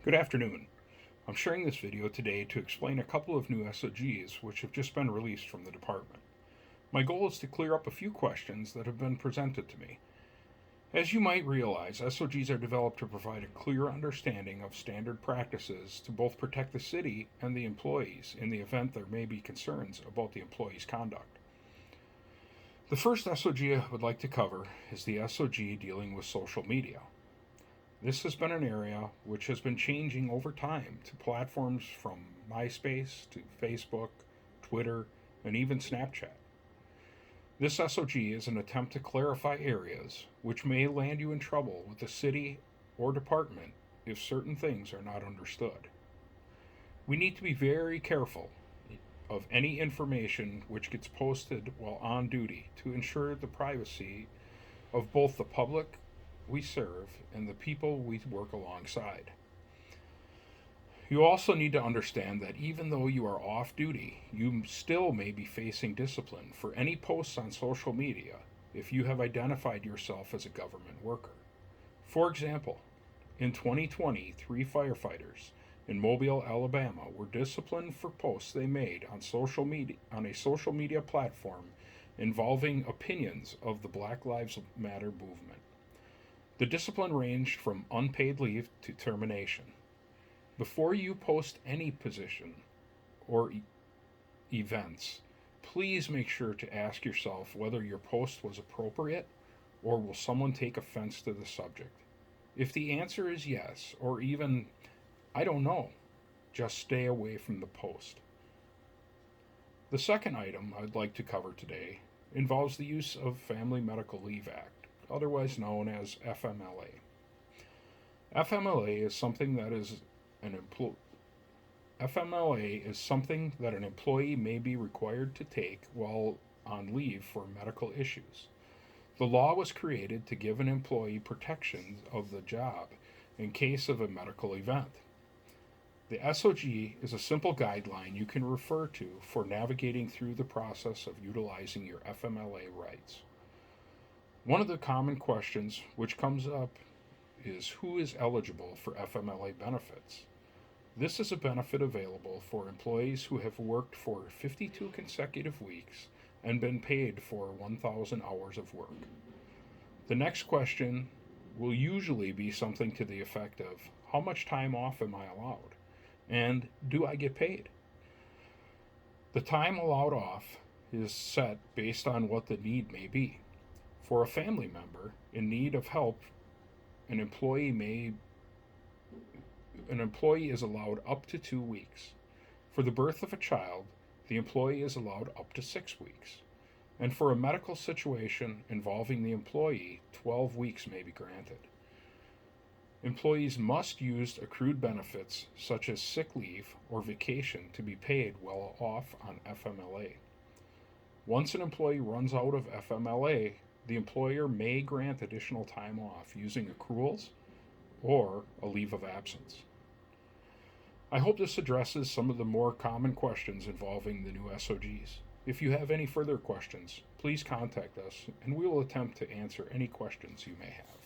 Good afternoon. I'm sharing this video today to explain a couple of new SOGs which have just been released from the department. My goal is to clear up a few questions that have been presented to me. As you might realize, SOGs are developed to provide a clear understanding of standard practices to both protect the city and the employees in the event there may be concerns about the employee's conduct. The first SOG I would like to cover is the SOG dealing with social media. This has been an area which has been changing over time to platforms from MySpace to Facebook, Twitter, and even Snapchat. This SOG is an attempt to clarify areas which may land you in trouble with the city or department if certain things are not understood. We need to be very careful of any information which gets posted while on duty to ensure the privacy of both the public we serve and the people we work alongside. You also need to understand that even though you are off duty, you still may be facing discipline for any posts on social media if you have identified yourself as a government worker. For example, in 2020, 3 firefighters in Mobile, Alabama were disciplined for posts they made on a social media platform involving opinions of the Black Lives Matter movement. The discipline ranged from unpaid leave to termination. Before you post any position or events, please make sure to ask yourself whether your post was appropriate or will someone take offense to the subject. If the answer is yes, or even, I don't know, just stay away from the post. The second item I'd like to cover today involves the use of Family Medical Leave Act, otherwise known as FMLA. FMLA is something that an employee may be required to take while on leave for medical issues. The law was created to give an employee protection of the job in case of a medical event. The SOG is a simple guideline you can refer to for navigating through the process of utilizing your FMLA rights. One of the common questions which comes up is who is eligible for FMLA benefits. This is a benefit available for employees who have worked for 52 consecutive weeks and been paid for 1,000 hours of work. The next question will usually be something to the effect of, how much time off am I allowed? And do I get paid? The time allowed off is set based on what the need may be. For a family member in need of help, an employee is allowed up to 2 weeks. For the birth of a child, the employee is allowed up to 6 weeks. And for a medical situation involving the employee, 12 weeks may be granted. Employees must use accrued benefits such as sick leave or vacation to be paid while off on FMLA. Once an employee runs out of FMLA, the employer may grant additional time off using accruals or a leave of absence. I hope this addresses some of the more common questions involving the new SOGs. If you have any further questions, please contact us and we will attempt to answer any questions you may have.